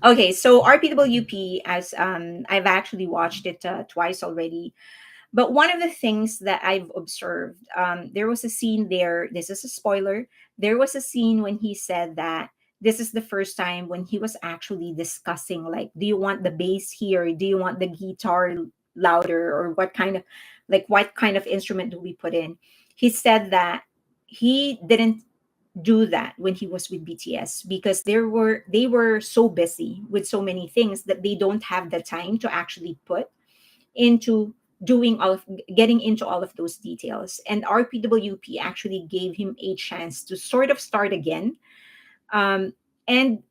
Okay, so RPWP, as I've actually watched it twice already. But one of the things that I've observed, there was a scene there. This is a spoiler. There was a scene when he said that this is the first time when he was actually discussing, like, do you want the bass here? Do you want the guitar louder? Or what kind of instrument do we put in? He said that he didn't do that when he was with BTS because they were so busy with so many things that they don't have the time to actually put into doing all of getting into all of those details. And RPWP actually gave him a chance to sort of start again, um, and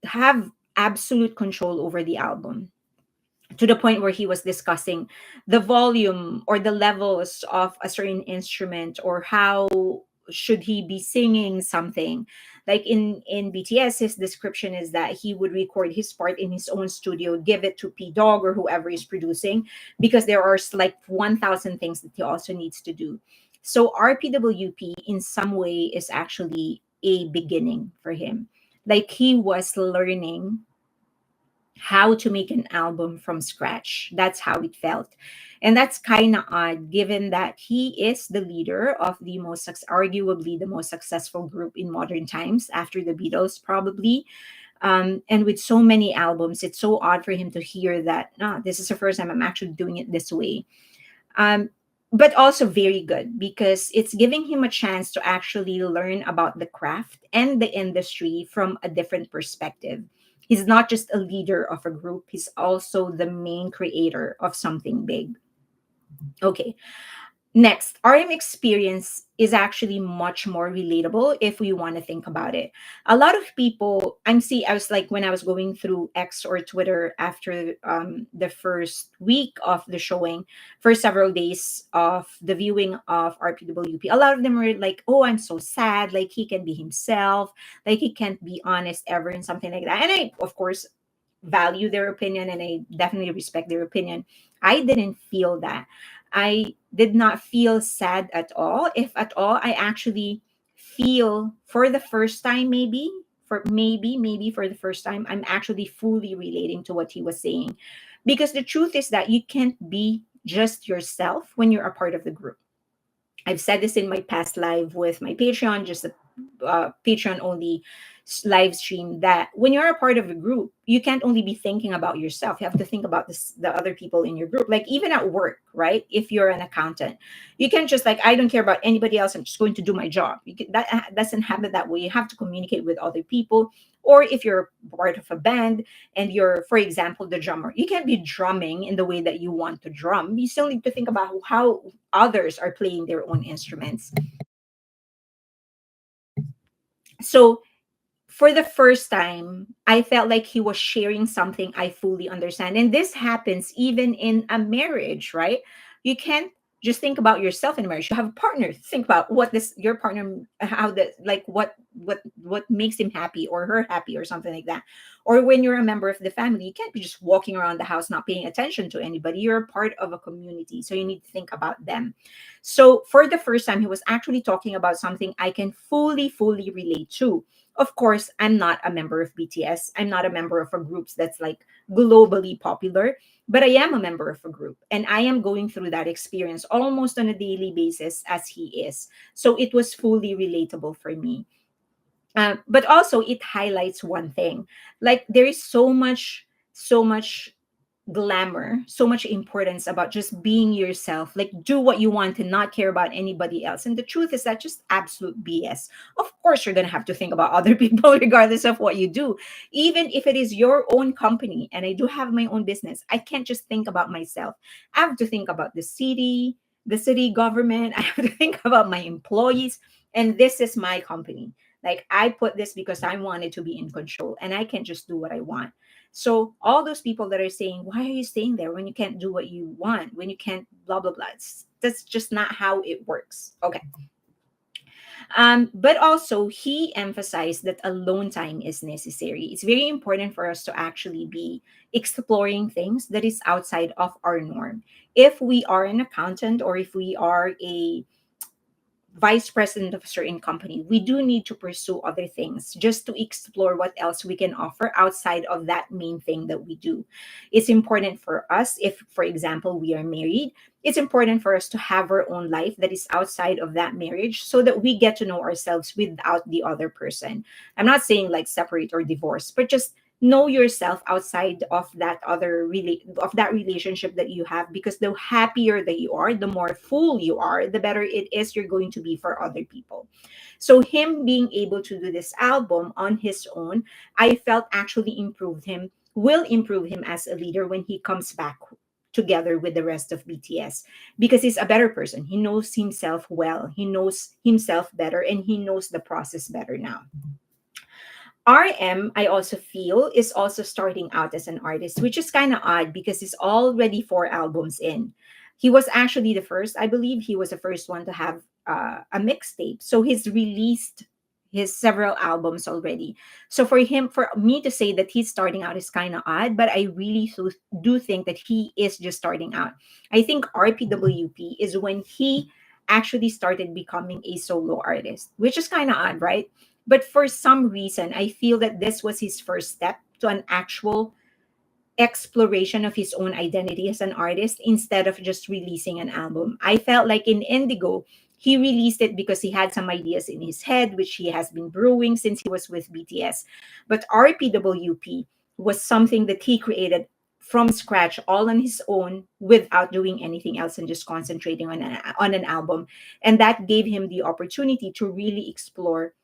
have absolute control over the album, to the point where he was discussing the volume or the levels of a certain instrument, or how should he be singing something. Like in BTS, his description is that he would record his part in his own studio, give it to P Dog or whoever is producing, because there are like 1,000 things that he also needs to do. So RPWP in some way is actually a beginning for him. Like he was learning how to make an album from scratch. That's how it felt. And that's kind of odd given that he is the leader of the arguably the most successful group in modern times after the Beatles, probably. And with so many albums, it's so odd for him to hear that, this is the first time I'm actually doing it this way. Um, but also very good because it's giving him a chance to actually learn about the craft and the industry from a different perspective. He's not just a leader of a group, he's also the main creator of something big. Okay. Next, RM experience is actually much more relatable if we want to think about it. A lot of people, I was like, when I was going through X or Twitter after the first week of the showing, first several days of the viewing of RPWP, a lot of them were like, oh, I'm so sad. Like, he can be himself. Like, he can't be honest ever, and something like that. And I, of course, value their opinion and I definitely respect their opinion. I didn't feel that. I did not feel sad at all. If at all, I actually feel for the first time, maybe for the first time, I'm actually fully relating to what he was saying. Because the truth is that you can't be just yourself when you're a part of the group. I've said this in my past live with my Patreon, just a Patreon only live stream, that when you're a part of a group, you can't only be thinking about yourself. You have to think about the other people in your group. Like even at work, right? If you're an accountant, you can't just like, I don't care about anybody else. I'm just going to do my job. That doesn't happen that way. You have to communicate with other people. Or if you're part of a band and you're, for example, the drummer, you can't be drumming in the way that you want to drum. You still need to think about how others are playing their own instruments. So for the first time, I felt like he was sharing something I fully understand. And this happens even in a marriage, right? You can't just think about yourself in a marriage. You have a partner. Think about what this your partner, how the like what makes him happy or her happy or something like that. Or when you're a member of the family, you can't be just walking around the house not paying attention to anybody. You're a part of a community. So you need to think about them. So for the first time, he was actually talking about something I can fully relate to. Of course, I'm not a member of BTS. I'm not a member of a group that's like globally popular, but I am a member of a group and I am going through that experience almost on a daily basis as he is. So it was fully relatable for me. But also, it highlights one thing, like there is so much glamour, so much importance about just being yourself, like do what you want and not care about anybody else. And the truth is that just absolute BS. Of course, you're going to have to think about other people regardless of what you do, even if it is your own company. And I do have my own business. I can't just think about myself. I have to think about the city government. I have to think about my employees. And this is my company. Like I put this because I wanted to be in control and I can't just do what I want. So all those people that are saying, why are you staying there when you can't do what you want, when you can't blah, blah, blah. That's just not how it works. Okay. But also he emphasized that alone time is necessary. It's very important for us to actually be exploring things that is outside of our norm. If we are an accountant or if we are a vice president of a certain company, we do need to pursue other things just to explore what else we can offer outside of that main thing that we do. It's important for us, if, for example, we are married, it's important for us to have our own life that is outside of that marriage so that we get to know ourselves without the other person. I'm not saying like separate or divorce, but just know yourself outside of that of that relationship that you have, because the happier that you are, the more full you are, the better it is you're going to be for other people. So him being able to do this album on his own, I felt actually improved him, will improve him as a leader when he comes back together with the rest of BTS, because he's a better person. He knows himself well, he knows himself better, and he knows the process better now. RM, I also feel, is also starting out as an artist, which is kind of odd because he's already 4 albums in. He was actually the first, I believe he was the first one to have a mixtape. So he's released his several albums already. So for me to say that he's starting out is kind of odd, but I really do think that he is just starting out. I think RPWP is when he actually started becoming a solo artist, which is kind of odd, right? But for some reason, I feel that this was his first step to an actual exploration of his own identity as an artist instead of just releasing an album. I felt like in Indigo, he released it because he had some ideas in his head, which he has been brewing since he was with BTS. But RPWP was something that he created from scratch, all on his own, without doing anything else and just concentrating on an album. And that gave him the opportunity to really explore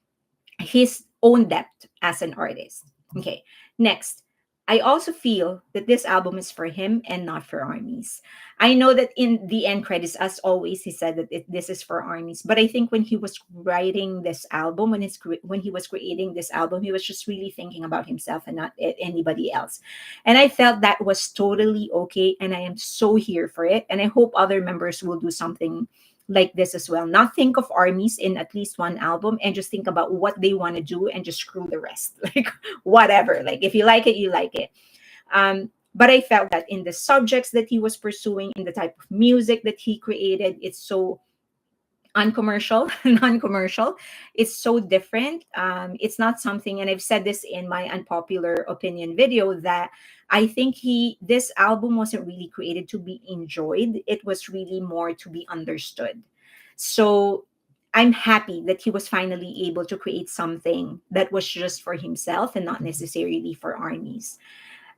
his own depth as an artist. Okay, next. I also feel that this album is for him and not for armies. I know that in the end credits, as always, he said that this is for armies. But I think when he was writing this album, when he was creating this album, he was just really thinking about himself and not anybody else. And I felt that was totally okay, and I am so here for it. And I hope other members will do something like this as well. Not think of armies in at least one album and just think about what they want to do and just screw the rest. Like whatever. Like if you like it, you like it. But I felt that in the subjects that he was pursuing, in the type of music that he created, it's so uncommercial, non-commercial. It's so different. It's not something, and I've said this in my unpopular opinion video, that I think this album wasn't really created to be enjoyed. It was really more to be understood. So I'm happy that he was finally able to create something that was just for himself and not necessarily for armies.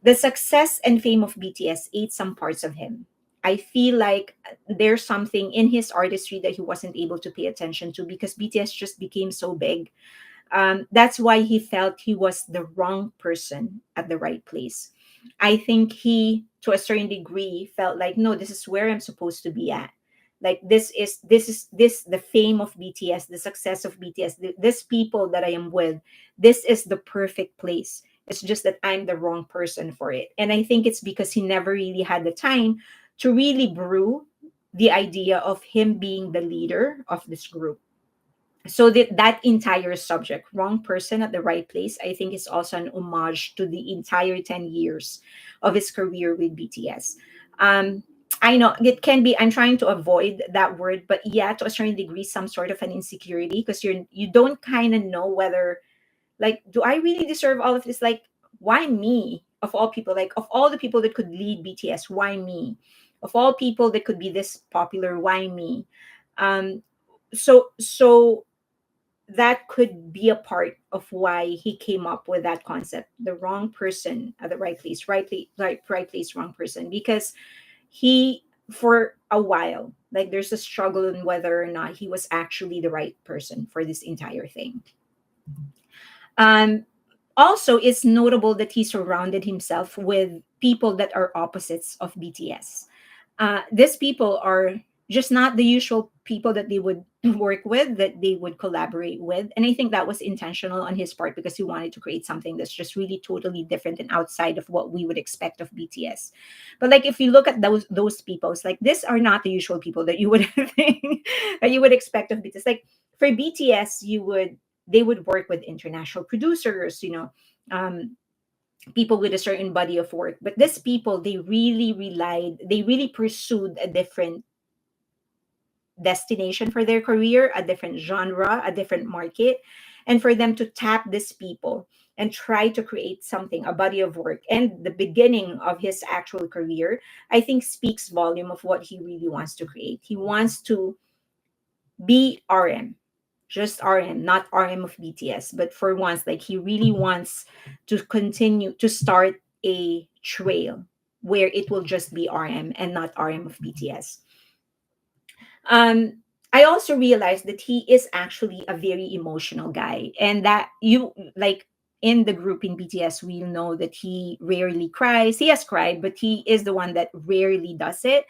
The success and fame of BTS ate some parts of him. I feel like there's something in his artistry that he wasn't able to pay attention to because BTS just became so big. That's why he felt he was the wrong person at the right place. I think he, to a certain degree, felt like, no, this is where I'm supposed to be at. Like this the fame of BTS, the success of BTS, this people that I am with, this is the perfect place. It's just that I'm the wrong person for it. And I think it's because he never really had the time to really brew the idea of him being the leader of this group. So that entire subject, wrong person at the right place, I think is also an homage to the entire 10 years of his career with BTS. um I know it can be, I'm trying to avoid that word, but yeah, to a certain degree, some sort of an insecurity, because you don't kind of know whether, like, do I really deserve all of this? Like, why me of all people? Like, of all the people that could lead BTS, why me? Of all people that could be this popular, why me? um so that could be a part of why he came up with that concept, the wrong person at the right place, right place, wrong person, because he, for a while, like, there's a struggle in whether or not he was actually the right person for this entire thing. um Also, it's notable that he surrounded himself with people that are opposites of BTS. These people are just not the usual people that they would work with, that they would collaborate with. And I think that was intentional on his part because he wanted to create something that's just really totally different and outside of what we would expect of BTS. But like, if you look at those people, it's like, these are not the usual people that you would think that you would expect of BTS. Like, for BTS, they would work with international producers, people with a certain body of work. But these people, they really pursued a different destination for their career, a different genre, a different market, and for them to tap these people and try to create something, a body of work, and the beginning of his actual career, I think speaks volume of what he really wants to create. He wants to be RM, just RM, not RM of BTS. But for once, like he really wants to continue to start a trail where it will just be RM and not RM of BTS. I also realized that he is actually a very emotional guy, and that you like in the group in BTS, we know that he rarely cries. He has cried, but he is the one that rarely does it.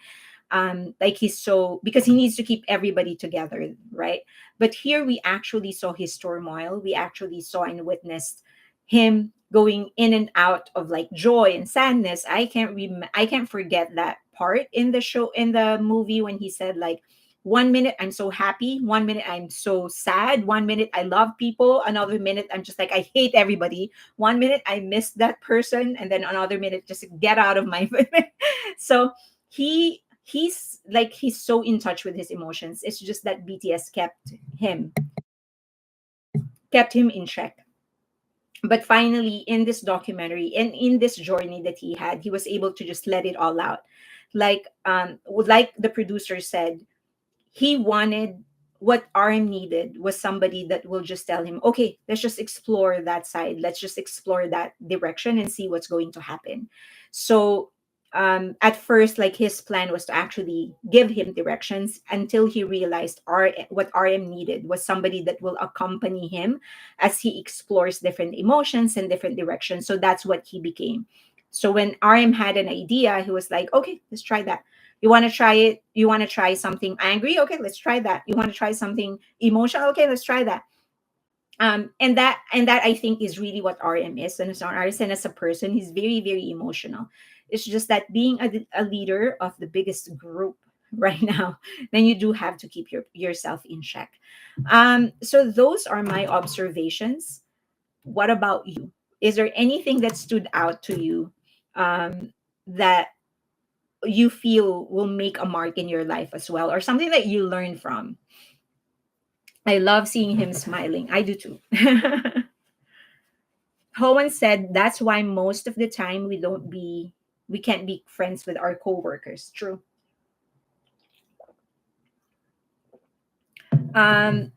Like he's so, because he needs to keep everybody together, right? But here we actually saw his turmoil. We actually saw and witnessed him going in and out of like joy and sadness. I can't forget that part in the show, in the movie, when he said like, 1 minute I'm so happy, 1 minute I'm so sad, 1 minute I love people, another minute I'm just like I hate everybody, 1 minute I miss that person, and then another minute just get out of my so he's so in touch with his emotions. It's just that BTS kept him in check. But finally, in this documentary and in this journey that he had, he was able to just let it all out. Like the producer said, he wanted, what RM needed was somebody that will just tell him, okay, let's just explore that side, let's just explore that direction and see what's going to happen. So at first, like his plan was to actually give him directions, until he realized what RM needed was somebody that will accompany him as he explores different emotions and different directions. So that's what he became. So when RM had an idea, he was like, okay, let's try that. You want to try it? You want to try something angry? Okay, let's try that. You want to try something emotional? Okay, let's try that. And that I think is really what RM is. And as an artist and as a person, he's very, very emotional. It's just that being a leader of the biggest group right now, then you do have to keep yourself in check. So those are my observations. What about you? Is there anything that stood out to you, that you feel will make a mark in your life as well, or something that you learn from? I love seeing him smiling. I do too. Hohen said that's why most of the time we can't be friends with our coworkers. True. Um,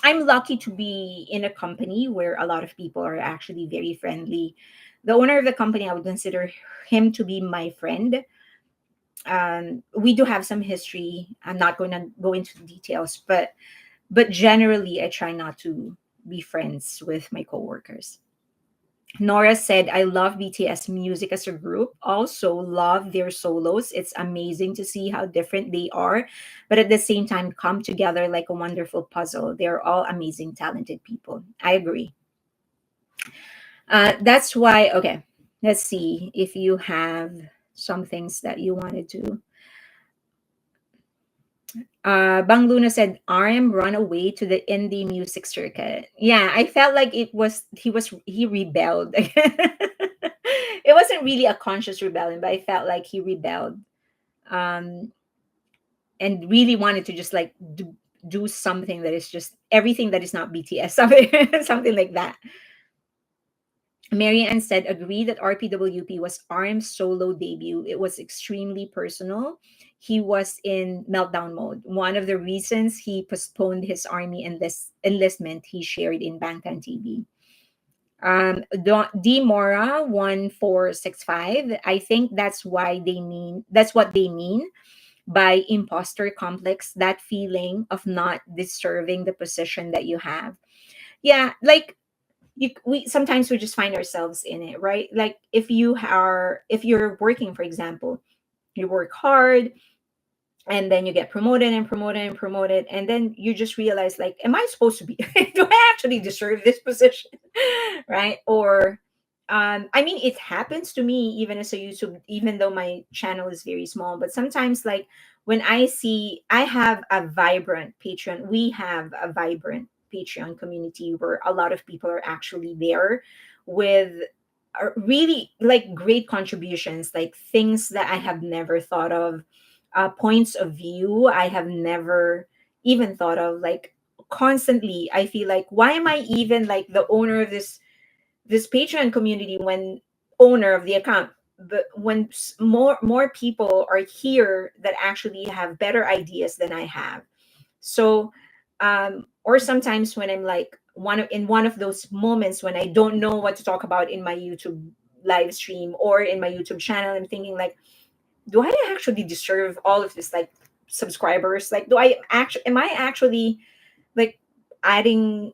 I'm lucky to be in a company where a lot of people are actually very friendly. The owner of the company, I would consider him to be my friend. We do have some history. I'm not going to go into the details, but generally, I try not to be friends with my coworkers. Nora said, I love BTS music as a group. Also, love their solos. It's amazing to see how different they are, but at the same time, come together like a wonderful puzzle. They're all amazing, talented people. I agree. That's why, okay, let's see if you have some things that you wanted to. Bang Luna said, RM run away to the indie music circuit. Yeah, I felt like he rebelled. It wasn't really a conscious rebellion, but I felt like he rebelled, um, and really wanted to just like do something that is just everything that is not BTS, something something like that. Marianne said, agree that RPWP was RM's solo debut. It was extremely personal. He was in meltdown mode. One of the reasons he postponed his army enlistment, he shared in Bangtan TV. D Mora 1465. I think that's what they mean by imposter complex, that feeling of not deserving the position that you have. Yeah, like we sometimes we just find ourselves in it, right? Like if you're working, for example, you work hard, and then you get promoted and promoted and promoted, and then you just realize like, am I supposed to be do I actually deserve this position? Right? Or I mean, it happens to me even as a YouTube, even though my channel is very small. But sometimes, like when I see I have a vibrant Patreon, we have a vibrant Patreon community where a lot of people are actually there with really like great contributions, like things that I have never thought of. points of view I have never even thought of. Like constantly, I feel like, why am I even like the owner of this Patreon community when owner of the account? But when more people are here that actually have better ideas than I have. So, or sometimes when I'm like in one of those moments when I don't know what to talk about in my YouTube live stream or in my YouTube channel, I'm thinking like, do I actually deserve all of this like subscribers? Like, do I actually am I actually like adding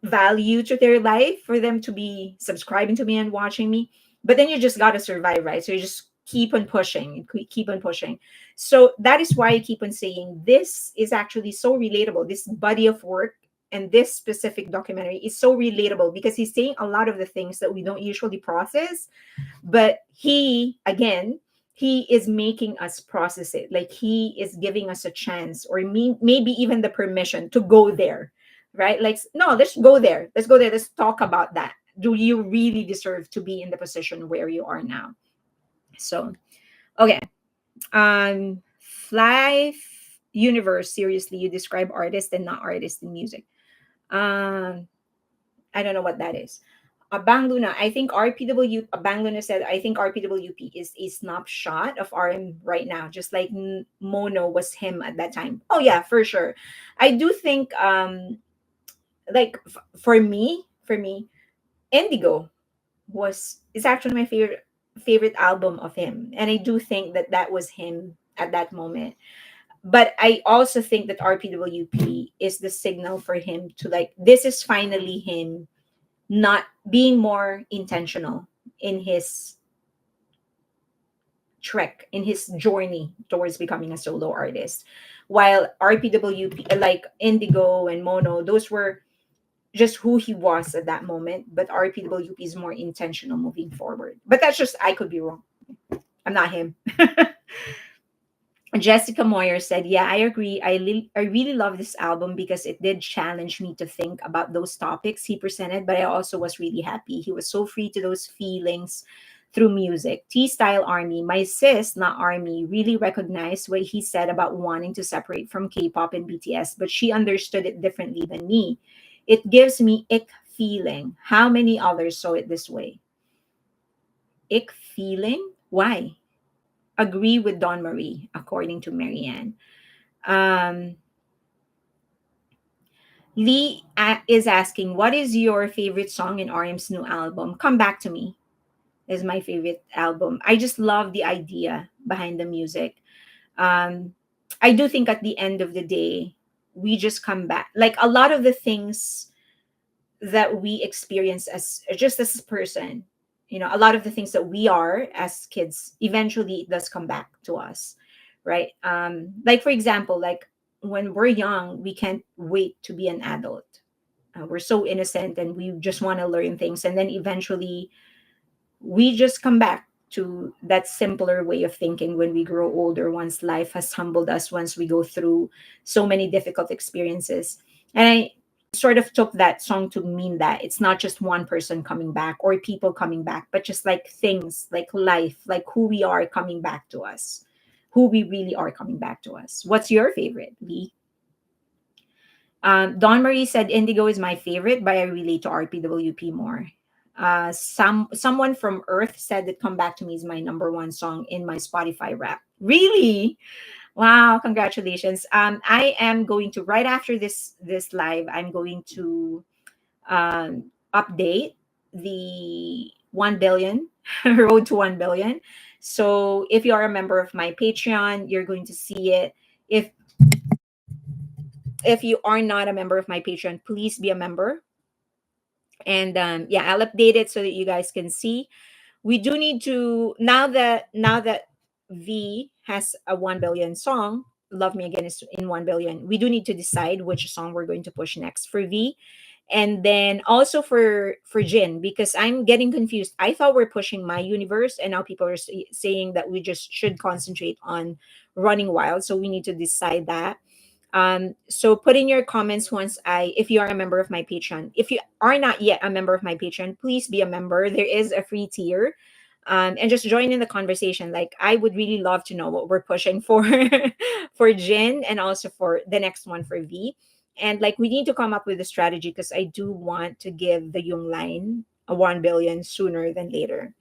value to their life for them to be subscribing to me and watching me? But then you just got to survive, right? So you just keep on pushing, keep on pushing. So that is why I keep on saying this is actually so relatable. This body of work and this specific documentary is so relatable because he's saying a lot of the things that we don't usually process, but he again, he is making us process it. Like he is giving us a chance or maybe even the permission to go there, right? Like, no, let's go there, let's go there, let's talk about that. Do you really deserve to be in the position where you are now? So okay, fly universe, seriously, you describe artist and not artist in music. um I don't know what that is. Bang Luna, I think RPW, Bang Luna said, I think RPWP is a snapshot of RM right now, just like Mono was him at that time. Oh, yeah, for sure. I do think, like, for me, Indigo is actually my favorite album of him. And I do think that that was him at that moment. But I also think that RPWP is the signal for him to like, this is finally him not being more intentional in his trek, in his journey towards becoming a solo artist. While RPWP, like Indigo and Mono, those were just who he was at that moment. But RPWP is more intentional moving forward. But that's just, I could be wrong. I'm not him. Jessica Moyer said, "Yeah, I agree. I really love this album because it did challenge me to think about those topics he presented, but I also was really happy. He was so free to those feelings through music. T Style Army, my sis, not Army, really recognized what he said about wanting to separate from K-pop and BTS, but she understood it differently than me. It gives me ick feeling. How many others saw it this way? Ick feeling? Why?" Agree with Don Marie, according to Marianne. Um, Lee is asking, what is your favorite song in RM's new album? Come Back to Me is my favorite album. I just love the idea behind the music. Um, I do think at the end of the day, we just come back. Like a lot of the things that we experience as just as a person, a lot of the things that we are as kids, eventually it does come back to us, right? Like for example, like when we're young, we can't wait to be an adult. We're so innocent and we just want to learn things, and then eventually we just come back to that simpler way of thinking when we grow older, once life has humbled us, once we go through so many difficult experiences. And I sort of took that song to mean that it's not just one person coming back or people coming back, but just like things like life, like who we are coming back to us, who we really are coming back to us. What's your favorite, Lee? Don Marie said Indigo is my favorite, but I relate to RPWP more. Someone from Earth said that Come Back to Me is my number one song in my Spotify rap. Really? Wow, congratulations. I am going to, right after this live, I'm going to update the 1 billion road to 1 billion. So if you are a member of my Patreon, you're going to see it. If you are not a member of my Patreon, please be a member. And yeah, I'll update it so that you guys can see. We do need to, now that V has a 1 billion song, Love Me Again is in 1 billion. We do need to decide which song we're going to push next for V. And then also for Jin, because I'm getting confused. I thought we're pushing My Universe, and now people are saying that we just should concentrate on Running Wild. So we need to decide that. So put in your comments once if you are a member of my Patreon. If you are not yet a member of my Patreon, please be a member. There is a free tier. and just join in the conversation. Like, I would really love to know what we're pushing for for Jin, and also for the next one for V. And like, we need to come up with a strategy, because I do want to give the Yung line a 1 billion sooner than later.